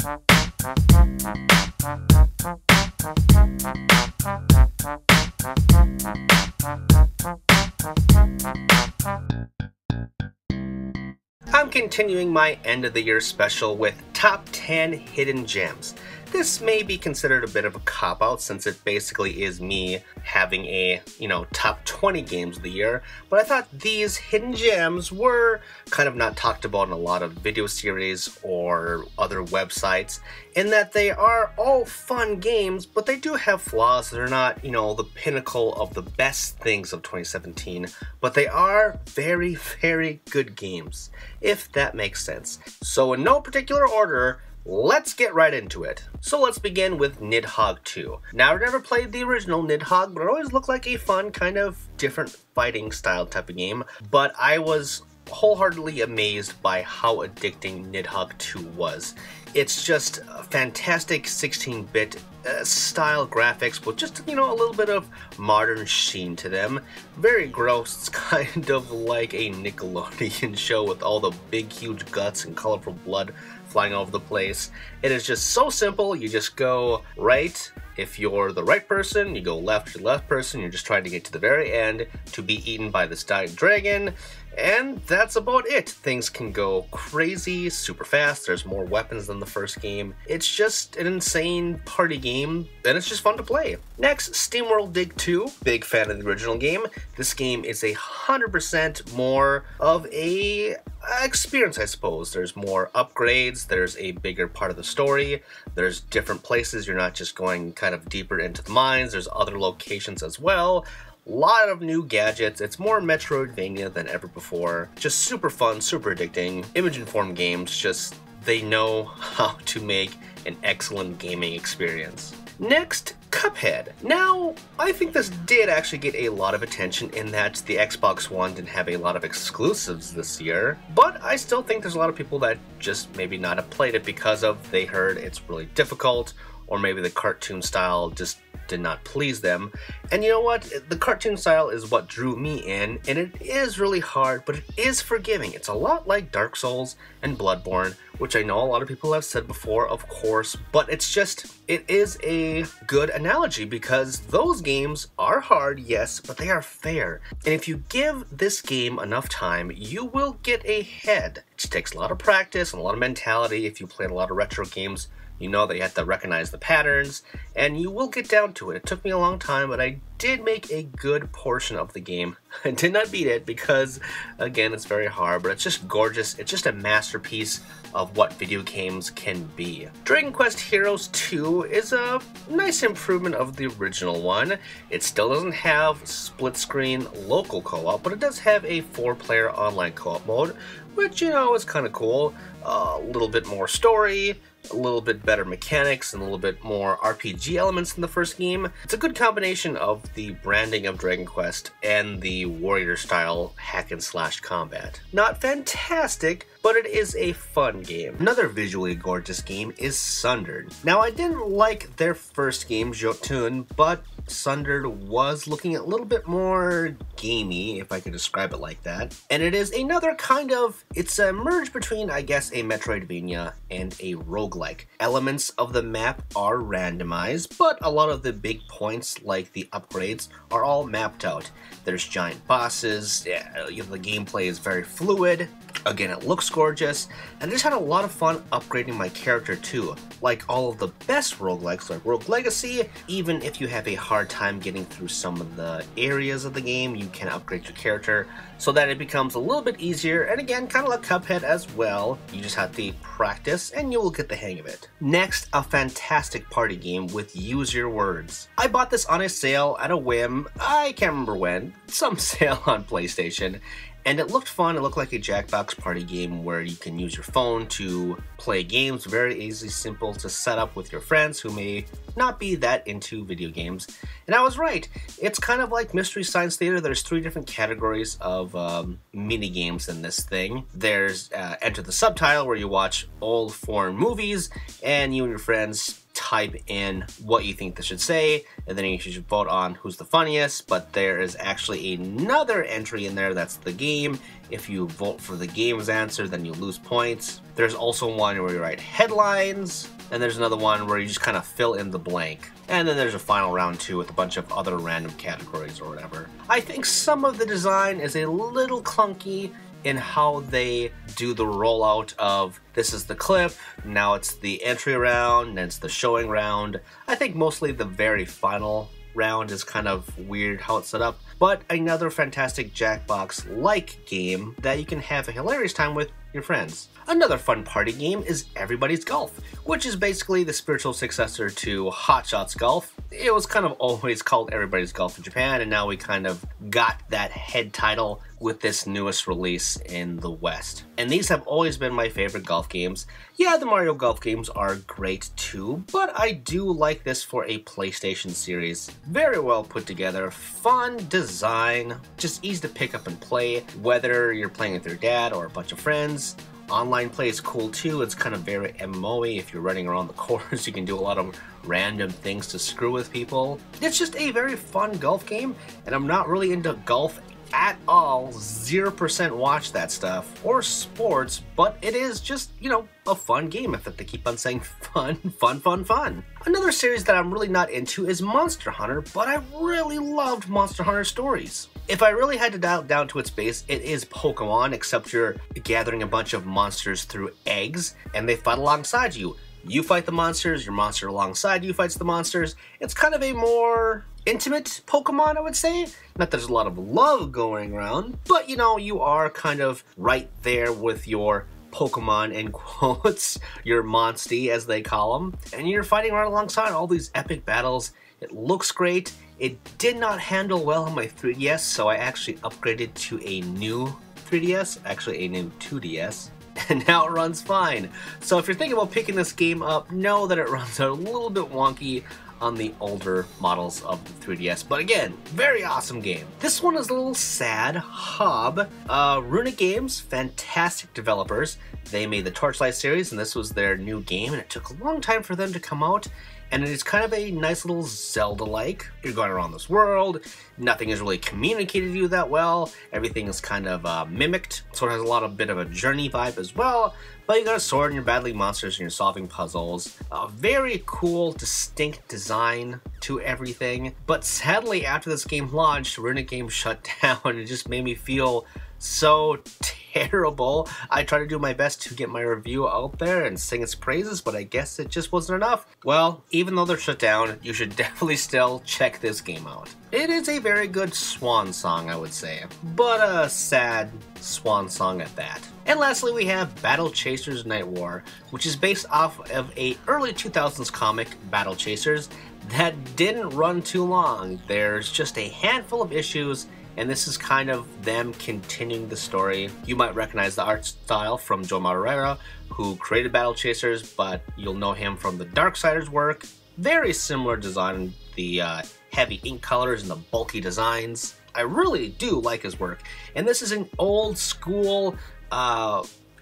I'm continuing my end of the year special with top 10 hidden gems. This may be considered a bit of a cop-out since it basically is me having a, top 20 games of the year, but I thought these hidden gems were kind of not talked about in a lot of video series or other websites, in that they are all fun games, but they do have flaws. They're not, the pinnacle of the best things of 2017, but they are very, very good games, if that makes sense. So in no particular order, let's get right into it. So let's begin with Nidhogg 2. Now, I've never played the original Nidhogg, but it always looked like a fun, kind of different fighting style type of game. But I was wholeheartedly amazed by how addicting Nidhogg 2 was. It's just a fantastic 16-bit style graphics with just, a little bit of modern sheen to them. Very gross. It's kind of like a Nickelodeon show with all the big, huge guts and colorful blood flying all over the place. It is just so simple. You just go right if you're the right person, you go left if you're the left person. You're just trying to get to the very end to be eaten by this giant dragon. And that's about it. Things can go crazy, super fast. There's more weapons than the first game. It's just an insane party game, and it's just fun to play. Next, SteamWorld Dig 2. Big fan of the original game. This game is 100% more of a experience, I suppose. There's more upgrades, there's a bigger part of the story, there's different places. You're not just going kind of deeper into the mines, there's other locations as well. Lot of new gadgets. It's more Metroidvania than ever before. Just super fun, super addicting. Image Informed Games, just they know how to make an excellent gaming experience. Next, Cuphead. Now, I think this did actually get a lot of attention in that the Xbox One didn't have a lot of exclusives this year, but I still think there's a lot of people that just maybe not have played it because of they heard it's really difficult, or maybe the cartoon style just did not please them. And you know what? The cartoon style is what drew me in, and it is really hard, but it is forgiving. It's a lot like Dark Souls and Bloodborne, which I know a lot of people have said before, of course, but it is a good analogy because those games are hard, yes, but they are fair. And if you give this game enough time, you will get ahead. It just takes a lot of practice and a lot of mentality. If you played a lot of retro games, you know that you have to recognize the patterns, and you will get down to it. It took me a long time, but I did make a good portion of the game. I did not beat it because, again, it's very hard, but it's just gorgeous. It's just a masterpiece of what video games can be. Dragon Quest Heroes 2 is a nice improvement of the original one. It still doesn't have split-screen local co-op, but it does have a 4-player online co-op mode, which, is kind of cool. A little bit more story, a little bit better mechanics, and a little bit more RPG elements than the first game. It's a good combination of the branding of Dragon Quest and the warrior-style hack-and-slash combat. Not fantastic, but it is a fun game. Another visually gorgeous game is Sundered. Now, I didn't like their first game, Jotun, but Sundered was looking a little bit more gamey, if I could describe it like that. And it is another kind of, it's a merge between, I guess, a Metroidvania and a roguelike. Elements of the map are randomized, but a lot of the big points, like the upgrades, are all mapped out. There's giant bosses, the gameplay is very fluid. Again, it looks gorgeous, and I just had a lot of fun upgrading my character too. Like all of the best roguelikes like Rogue Legacy, even if you have a hard time getting through some of the areas of the game, you can upgrade your character so that it becomes a little bit easier, and again, kind of like Cuphead as well. You just have to practice and you will get the hang of it. Next, a fantastic party game with Use Your Words. I bought this on a sale at a whim, I can't remember when, some sale on PlayStation. And it looked fun. It looked like a Jackbox party game where you can use your phone to play games. Very easy, simple to set up with your friends who may not be that into video games. And I was right. It's kind of like Mystery Science Theater. There's 3 different categories of mini games in this thing. There's Enter the Subtitle, where you watch old foreign movies and you and your friends type in what you think this should say, and then you should vote on who's the funniest. But there is actually another entry in there that's the game. If you vote for the game's answer, then you lose points. There's also one where you write headlines, and there's another one where you just kind of fill in the blank. And then there's a final round 2 with a bunch of other random categories or whatever. I think some of the design is a little clunky in how they do the rollout of this is the clip, now it's the entry round, then it's the showing round. I think mostly the very final round is kind of weird how it's set up, but another fantastic Jackbox-like game that you can have a hilarious time with your friends. Another fun party game is Everybody's Golf, which is basically the spiritual successor to Hot Shots Golf. It was kind of always called Everybody's Golf in Japan, and now we kind of got that head title with this newest release in the West. And these have always been my favorite golf games. Yeah, the Mario Golf games are great too, but I do like this for a PlayStation series. Very well put together, fun design, just easy to pick up and play, whether you're playing with your dad or a bunch of friends. Online play is cool too. It's kind of very MMO-y. If you're running around the course, you can do a lot of random things to screw with people. It's just a very fun golf game, and I'm not really into golf at all. 0% watch that stuff, or sports, but it is just, you know, a fun game. If they keep on saying fun, fun, fun, fun. Another series that I'm really not into is Monster Hunter, but I really loved Monster Hunter stories. If I really had to dial it down to its base, it is Pokemon, except you're gathering a bunch of monsters through eggs, and they fight alongside you. You fight the monsters, your monster alongside you fights the monsters. It's kind of a more intimate Pokemon, I would say. Not that there's a lot of love going around, but you know, you are kind of right there with your Pokemon, in quotes, your Monstie as they call them, and you're fighting right alongside all these epic battles. It looks great. It did not handle well on my 3DS, so I actually upgraded to a new 3DS, actually a new 2DS, and now it runs fine. So if you're thinking about picking this game up, know that it runs a little bit wonky on the older models of the 3DS, but again, very awesome game. This one is a little sad. Hob, Runic Games, fantastic developers. They made the Torchlight series, and this was their new game, and it took a long time for them to come out. And it is kind of a nice little Zelda-like. You're going around this world, nothing is really communicated to you that well, everything is kind of mimicked, so it has a lot of bit of a journey vibe as well, but you got a sword and you're battling monsters and you're solving puzzles. A very cool, distinct design to everything, but sadly after this game launched, Runic Games shut down. It just made me feel so terrible. I tried to do my best to get my review out there and sing its praises, but I guess it just wasn't enough. Well, even though they're shut down, you should definitely still check this game out. It is a very good swan song, I would say, but a sad swan song at that. And lastly, we have Battle Chasers Nightwar, which is based off of a early 2000s comic, Battle Chasers, that didn't run too long. There's just a handful of issues, and this is kind of them continuing the story. You might recognize the art style from Joe Madureira, who created Battle Chasers, but you'll know him from the Darksiders work. Very similar design, the heavy ink colors and the bulky designs. I really do like his work, and this is an old school,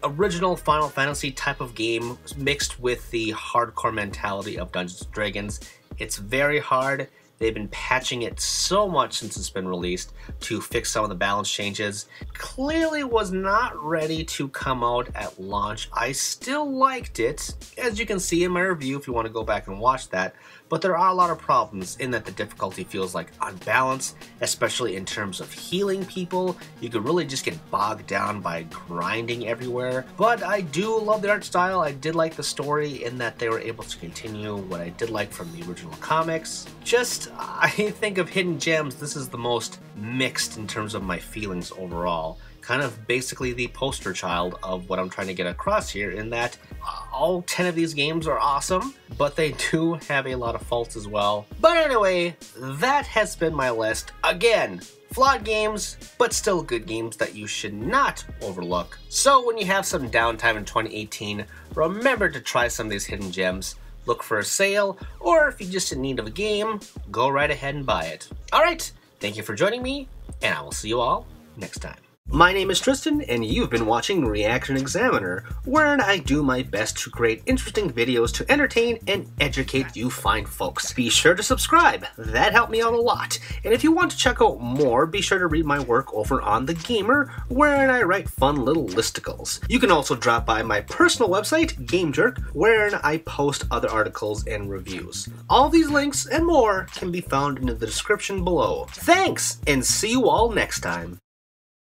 original Final Fantasy type of game mixed with the hardcore mentality of Dungeons & Dragons. It's very hard. They've been patching it so much since it's been released to fix some of the balance changes. Clearly was not ready to come out at launch. I still liked it, as you can see in my review if you want to go back and watch that, but there are a lot of problems in that the difficulty feels like unbalanced, especially in terms of healing people. You could really just get bogged down by grinding everywhere, but I do love the art style. I did like the story in that they were able to continue what I did like from the original comics. Just, I think of Hidden Gems, this is the most mixed in terms of my feelings overall. Kind of basically the poster child of what I'm trying to get across here, in that all 10 of these games are awesome, but they do have a lot of faults as well. But anyway, that has been my list. Again, flawed games, but still good games that you should not overlook. So when you have some downtime in 2018, remember to try some of these hidden gems. Look for a sale, or if you're just in need of a game, go right ahead and buy it. Alright, thank you for joining me, and I will see you all next time. My name is Tristan, and you've been watching ReActionExaminer, wherein I do my best to create interesting videos to entertain and educate you fine folks. Be sure to subscribe, that helped me out a lot. And if you want to check out more, be sure to read my work over on The Gamer, wherein I write fun little listicles. You can also drop by my personal website, GameJerk, wherein I post other articles and reviews. All these links and more can be found in the description below. Thanks, and see you all next time.